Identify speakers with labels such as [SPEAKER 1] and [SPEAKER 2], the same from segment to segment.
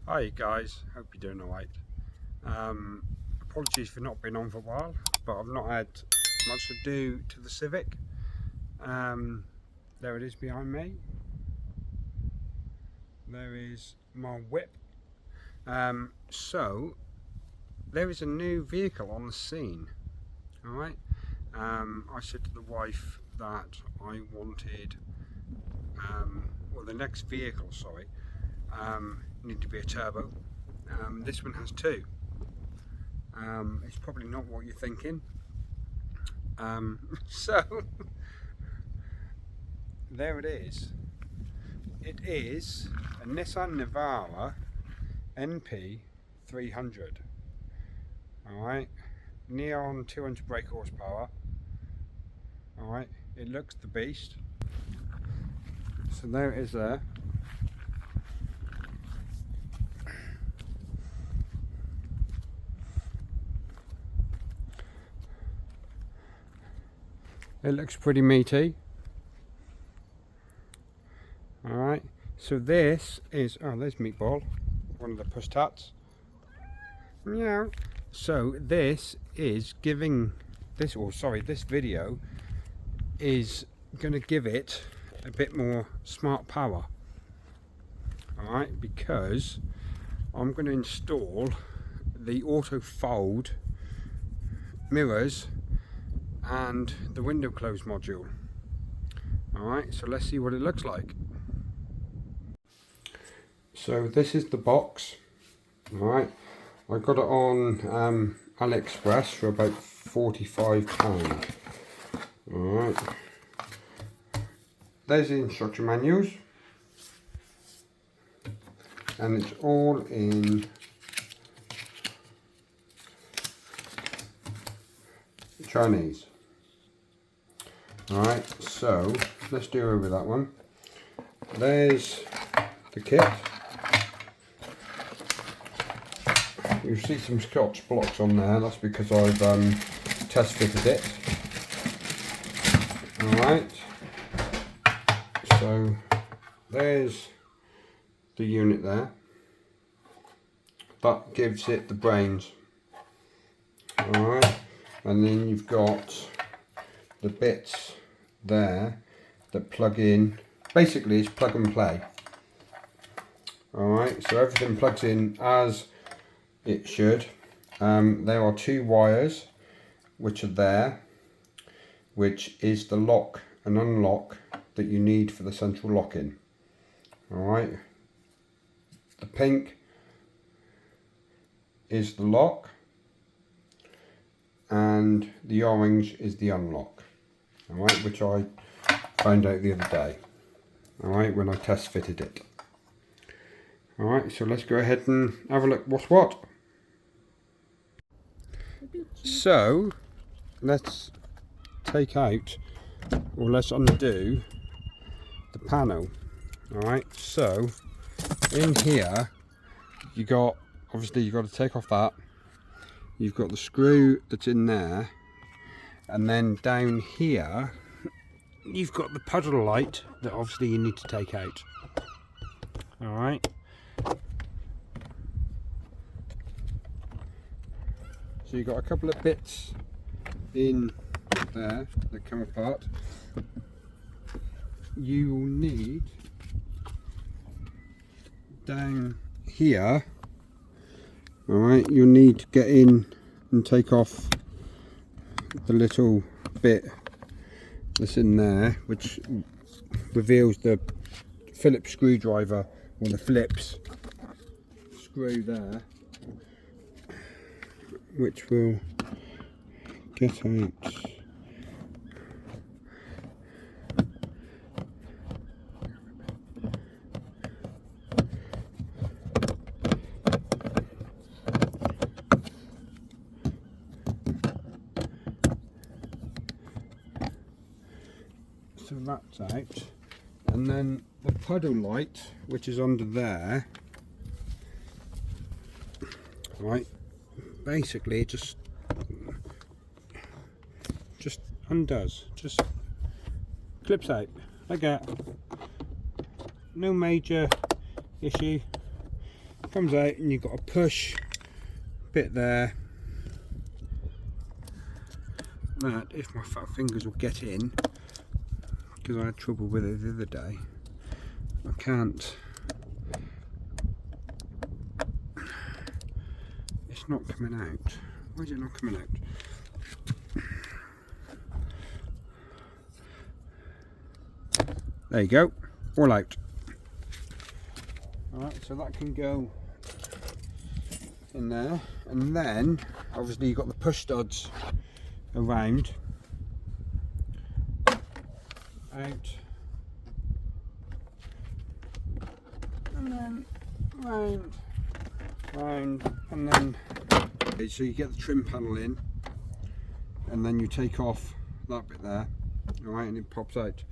[SPEAKER 1] Hi guys, hope you're doing alright. Apologies for not being on for a while, but I've not had much to do to the Civic. There it is behind me. There is my whip. So there is a new vehicle on the scene. Alright. I said to the wife that I wanted, well, the next vehicle, sorry, need to be a turbo. This one has two. It's probably not what you're thinking. So there it is. It is a Nissan Navara NP 300. Alright, neon 200 brake horsepower. Alright, it looks the beast. So there it is there. It looks pretty meaty. Alright, so this is, oh, there's Meatball, one of the push tats. Meow. So this is giving this, or sorry, this video is going to give it a bit more smart power. Alright, because I'm going to install the auto fold mirrors and the window close module. Alright, so let's see what it looks like. So this is the box. Alright, I got it on Aliexpress for about £45. Alright, there's the instruction manuals, and it's all in Chinese. Alright, so let's do over that one. There's the kit. You'll see some Scotch blocks on there, that's because I've test fitted it. Alright, so there's the unit there. That gives it the brains. Alright, and then you've got the bits there that plug in. Basically it's plug and play. Alright, so everything plugs in as it should. There are two wires which are there, which is the lock and unlock that you need for the central lock-in. Alright, the pink is the lock and the orange is the unlock. Alright, which I found out the other day. Alright, when I test fitted it. Alright, so let's go ahead and have a look what's what. So let's take out, or let's undo the panel. Alright, so in here you got, obviously you've got to take off that. You've got the screw that's in there, and then down here you've got the puddle light that obviously you need to take out. Alright, so you've got a couple of bits in there that come apart. You will need down here, alright, you'll need to get in and take off the little bit that's in there, which reveals the Phillips screwdriver, or the Phillips screw there, which will get out. So that's out, and then the puddle light, which is under there, right, basically it just undoes, just clips out like that. No major issue. comes out, and you've got a push bit there that, if my fat fingers will get in, because I had trouble with it the other day, I can't, it's not coming out. Why is it not coming out? There you go, all out. Alright, so that can go in there, and then obviously you've got the push studs around, out, and then round, and then, okay, so you get the trim panel in, and then you take off that bit there, alright, and it pops out.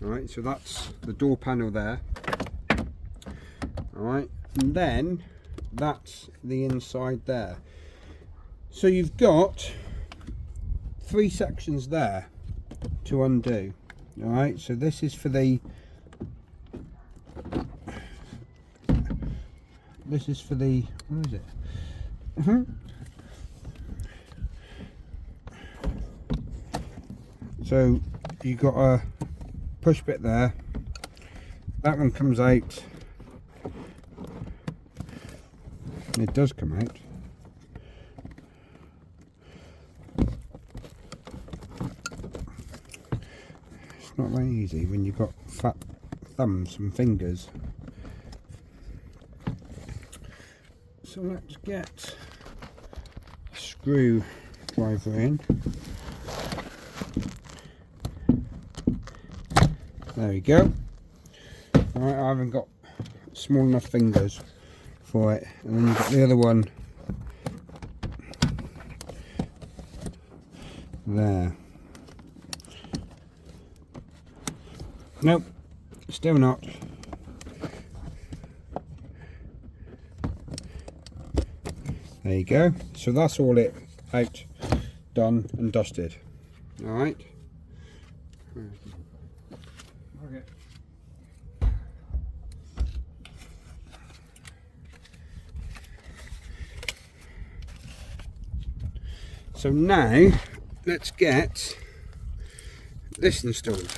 [SPEAKER 1] Alright, so that's the door panel there. Alright, and then that's the inside there. So you've got 3 sections there to undo. Alright, so this is for the what is it? So you've got a push bit there, that one comes out, it does come out, it's not very easy when you've got fat thumbs and fingers. So let's get a screwdriver in. There we go. Alright, I haven't got small enough fingers for it. And then you've got the other one there. Nope, still not. There you go. So that's all it out, done and dusted. Alright. Okay. So now let's get this installed.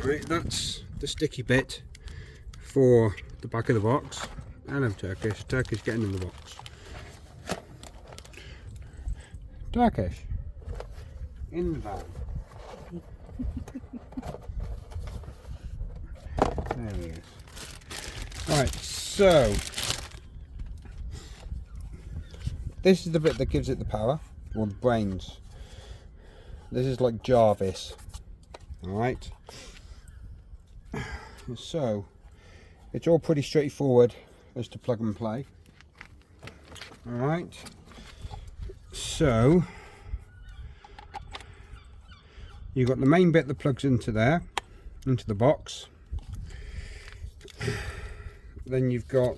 [SPEAKER 1] Right, that's the sticky bit for the back of the box. Hello Turkish, Turkish getting in the box. Turkish in the van. There he is. Right, so this is the bit that gives it the power, or the brains. This is like Jarvis. Alright. So it's all pretty straightforward as to plug and play. Alright. So you've got the main bit that plugs into there, into the box. Then you've got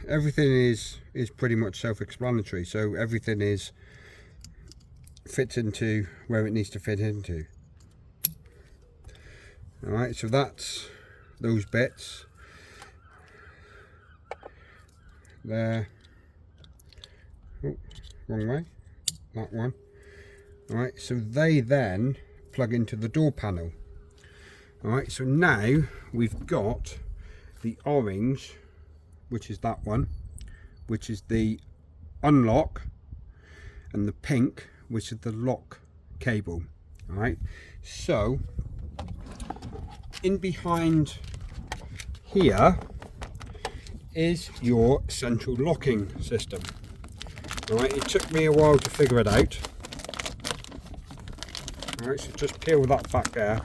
[SPEAKER 1] everything is pretty much self-explanatory, so everything fits into where it needs to fit into. Alright, so that's those bits there. Oh, wrong way, that one. Alright, so they then plug into the door panel. Alright, so now we've got the orange, which is that one, which is the unlock, and the pink, which is the lock cable. Alright, so in behind here is your central locking system. Alright, it took me a while to figure it out. Alright, so just peel that back there.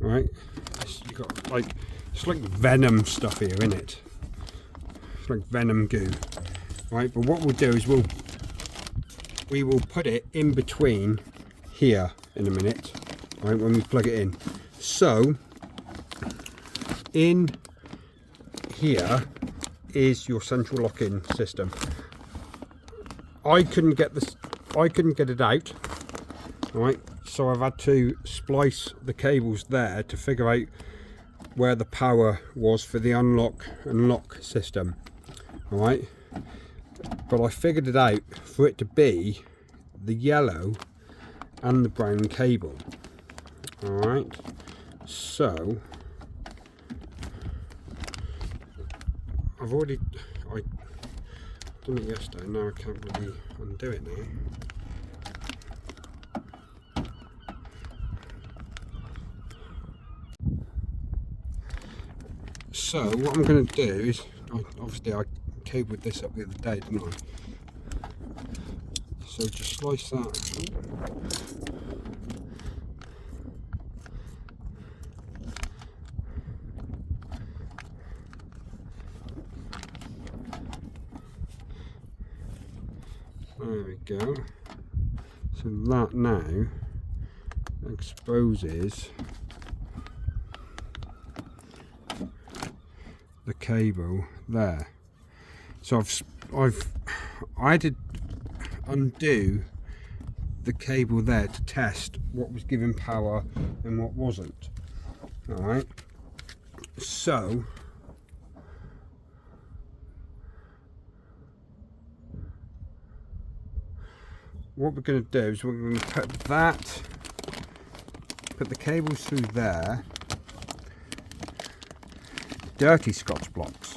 [SPEAKER 1] Alright, you got like, it's like venom stuff here, isn't it? It's like venom goo. Right, but what we'll do is we will put it in between here in a minute, right, when we plug it in. So in here is your central lock-in system. I couldn't get it out, right, so I've had to splice the cables there to figure out where the power was for the unlock and lock system. Alright, but I figured it out for it to be the yellow and the brown cable. Alright, so I've already done it yesterday, now I can't really undo it now. So what I'm going to do is, obviously I cabled this up the other day, didn't I? So just slice that. There we go. So that now exposes the cable there. So I had to undo the cable there to test what was giving power and what wasn't. Alright, so what we're going to do is we're going to put the cables through there, dirty Scotch blocks.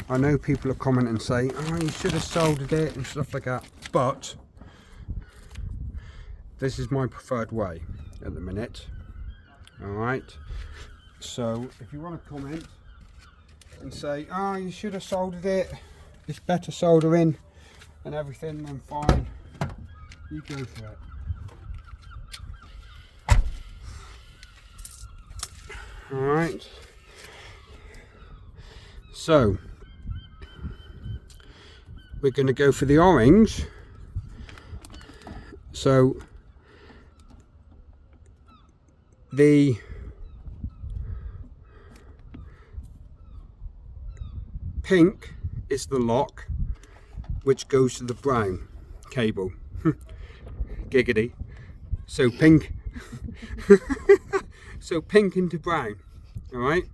[SPEAKER 1] I know people are commenting saying, oh, you should have soldered it and stuff like that, but this is my preferred way at the minute. Alright, so if you want to comment and say, oh, you should have soldered it, it's better soldering and everything, then fine, you go for it. Alright, so we're going to go for the orange. So the pink is the lock, which goes to the brown cable. Giggity. So pink so pink into brown. Alright,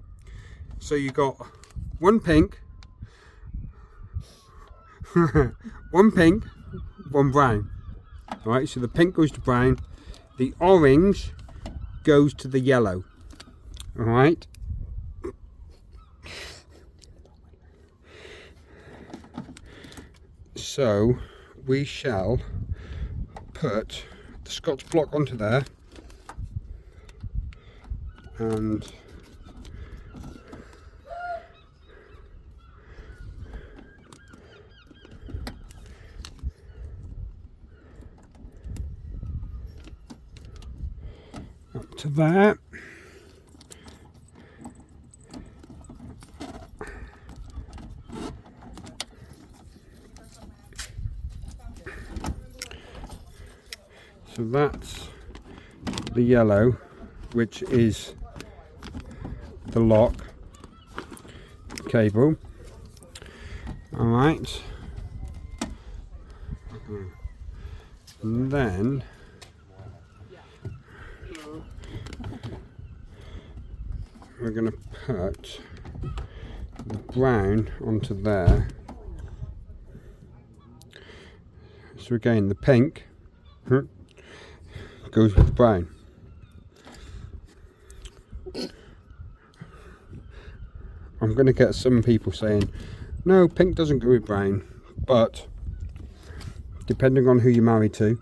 [SPEAKER 1] so you got one pink one pink, one brown. Alright, so the pink goes to brown, the orange goes to the yellow. Alright, so we shall put the Scotch block onto there and up to that. So that's the yellow, which is the lock cable. Alright, and then we're going to put the brown onto there. So again, the pink goes with the brown. I'm going to get some people saying, no, pink doesn't go with brown, but depending on who you're married to,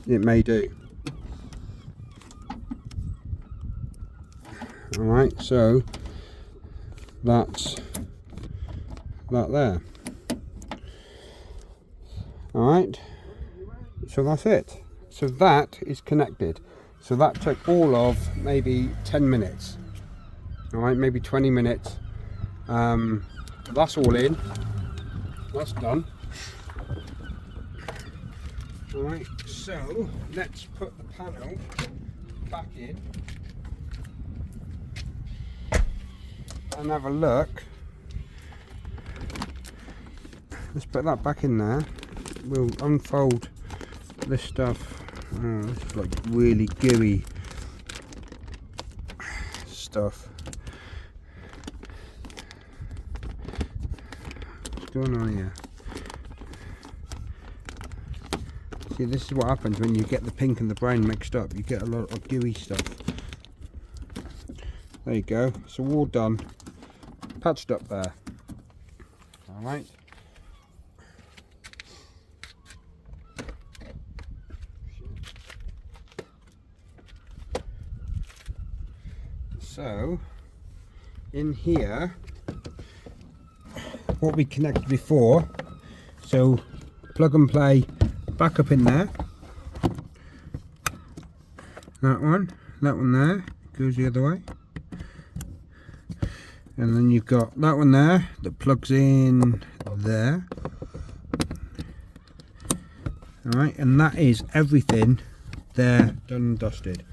[SPEAKER 1] it may do. Alright, so that's that there. Alright, so that's it. So that is connected. So that took all of maybe 10 minutes. Alright, maybe 20 minutes. That's all in. That's done. Alright, so let's put the panel back in and have a look. Let's put that back in there. We'll unfold this stuff. Oh, this is like really gooey stuff. going on here? See, this is what happens when you get the pink and the brown mixed up. You get a lot of gooey stuff. There you go. So all done. Patched up there. Alright. So, in here, what we connected before, so plug and play back up in there. That one there, goes the other way. And then you've got that one there that plugs in there. Alright, and that is everything there done and dusted.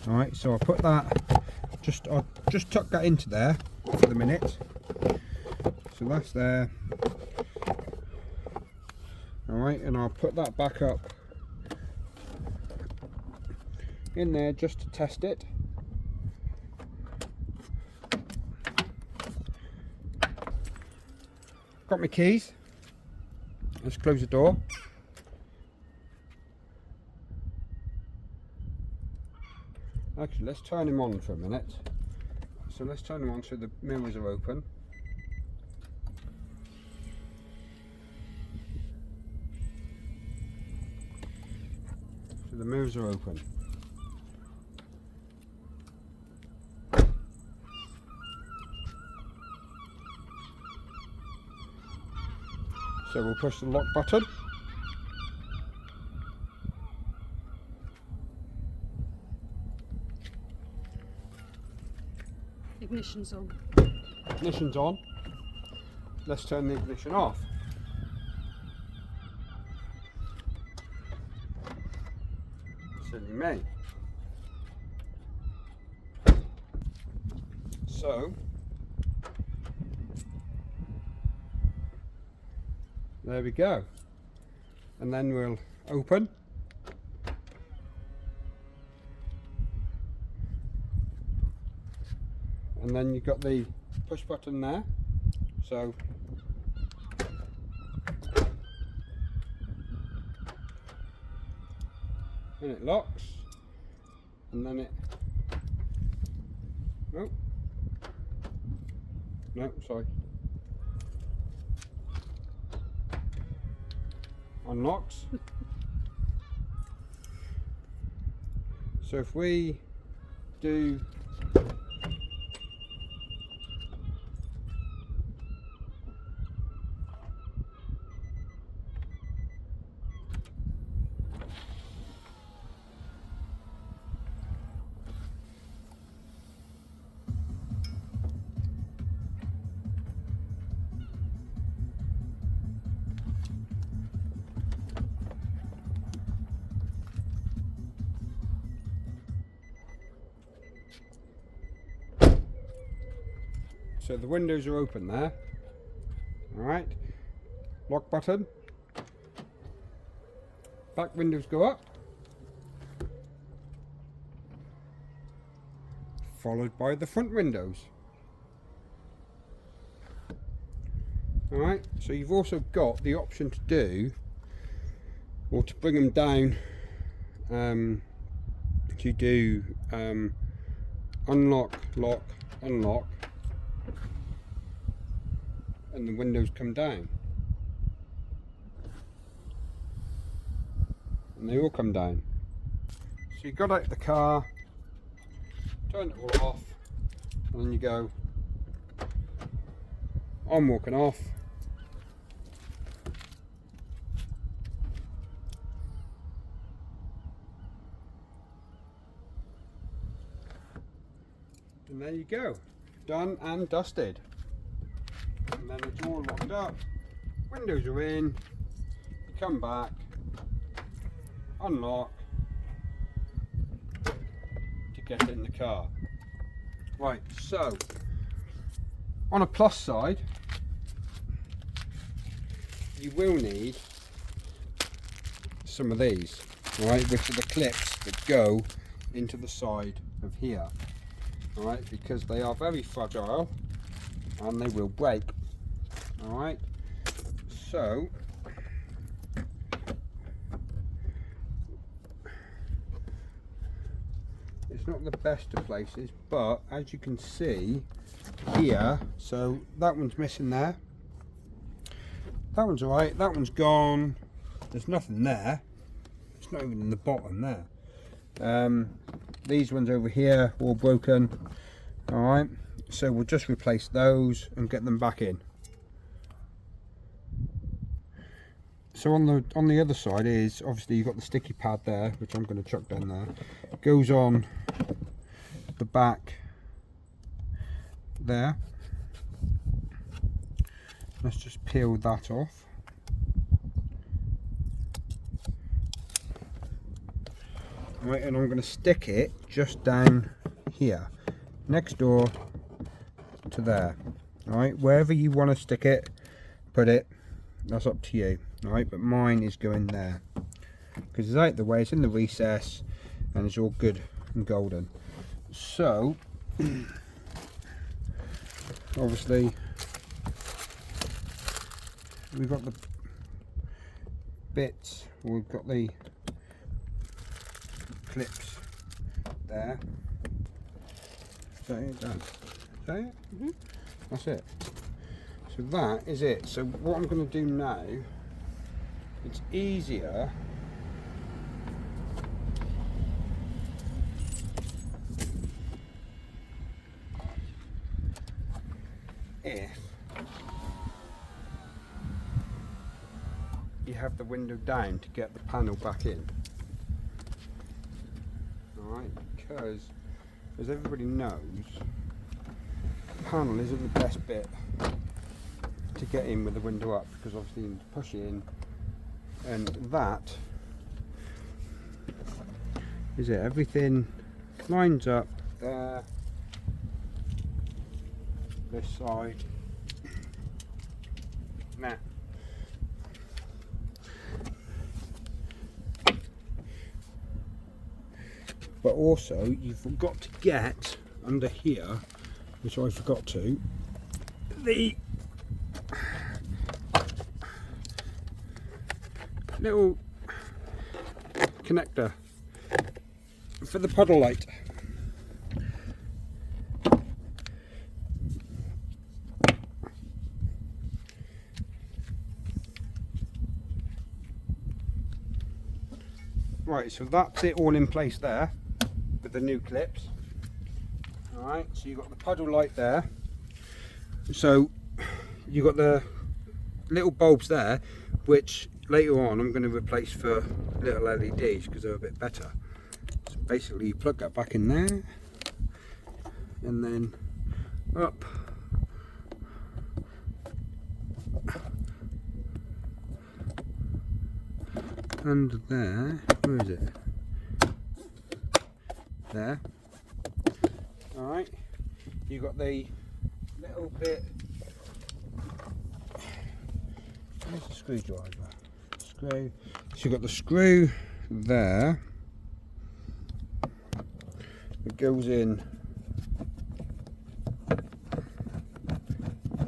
[SPEAKER 1] Alright, so I'll put that, I'll just tuck that into there for the minute. So that's there. Alright, and I'll put that back up in there just to test it. Got my keys. Let's close the door. Actually, let's turn him on for a minute. So let's turn him on so the mirrors are open. So the mirrors are open. So we'll push the lock button.
[SPEAKER 2] Ignition's on.
[SPEAKER 1] Ignition's on. Let's turn the ignition off. Certainly may. So there we go. And then we'll open. And then you've got the push button there. So and it locks, and then it no, sorry, unlocks. So if we do so the windows are open there. Alright, lock button, back windows go up, followed by the front windows. Alright, so you've also got the option to do, or to bring them down, to do unlock, lock, unlock, and the windows come down, and they all come down. So you got out the car, turn it all off, and then you go, I'm walking off. And there you go, done and dusted. And then it's all locked up, windows are in, you come back, unlock to get in the car. Right, so on a plus side, you will need some of these, right, which are the clips that go into the side of here, alright, because they are very fragile and they will break. Alright, So it's not the best of places, but as you can see here, so that one's missing there, that one's alright, that one's gone, there's nothing there, it's not even in the bottom there. These ones over here all broken. Alright, so we'll just replace those and get them back in. So on the other side is obviously you've got the sticky pad there, which I'm going to chuck down there. Goes on the back there. Let's just peel that off. Right, and I'm going to stick it just down here, next door to there. Alright, wherever you want to stick it, put it, that's up to you. Alright, but mine is going there because it's out the way, it's in the recess and it's all good and golden. So obviously we've got the bits, we've got the clips there. Is that it, Dan? Is that it? Mm-hmm. That's it. So that is it. So what I'm going to do now, it's easier if you have the window down to get the panel back in. Alright, because as everybody knows, the panel isn't the best bit to get in with the window up, because obviously you need to push it in, and that is it. Everything lines up there, this side, nah. But also you've got to get under here, which I forgot to, the little connector for the puddle light. Right, so that's it all in place there with the new clips. Alright, so you've got the puddle light there. So you've got the little bulbs there, which later on I'm going to replace for little LEDs because they're a bit better. So basically you plug that back in there and then up under there. Where is it? There. Alright, you've got the little bit. Where's the screwdriver? Screw. So you've got the screw there that goes in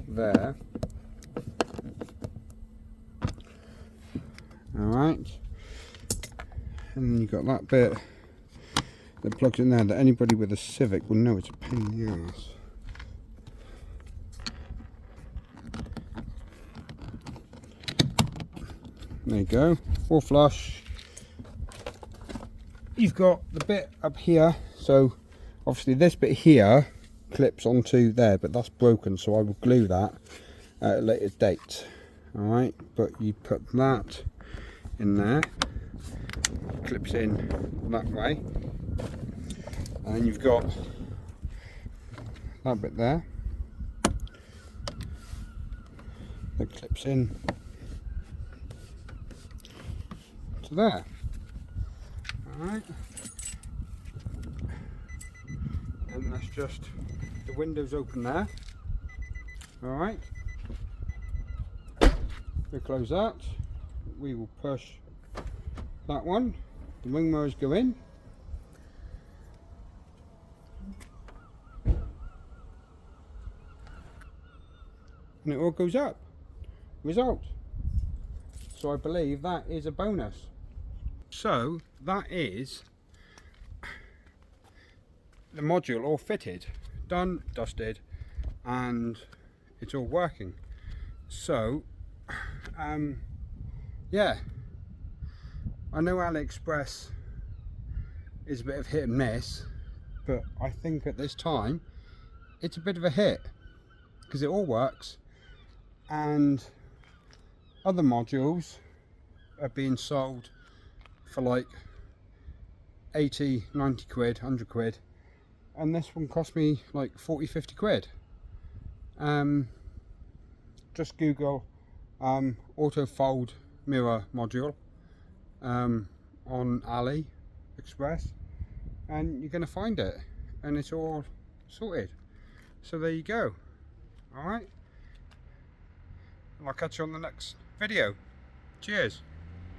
[SPEAKER 1] there. Alright, and then you've got that bit that plugs in there that anybody with a Civic will know it's a pain in the ass. There you go, all flush. You've got the bit up here, so obviously this bit here clips onto there, but that's broken, so I will glue that at a later date. Alright, but you put that in there, clips in that way, and then you've got that bit there that clips in to there. Alright, and that's just the windows open there. Alright, we close that, we will push that one, the wing mirrors go in, and it all goes up. Result, So I believe that is a bonus. So that is the module all fitted, done, dusted, and it's all working. So yeah, I know Aliexpress is a bit of hit and miss, but I think at this time it's a bit of a hit because it all works, and other modules are being sold for like 80, 90 quid, 100 quid, and this one cost me like 40, 50 quid. Just Google auto fold mirror module on Aliexpress and you're going to find it, and it's all sorted. So there you go. Alright, I'll catch you on the next video. Cheers.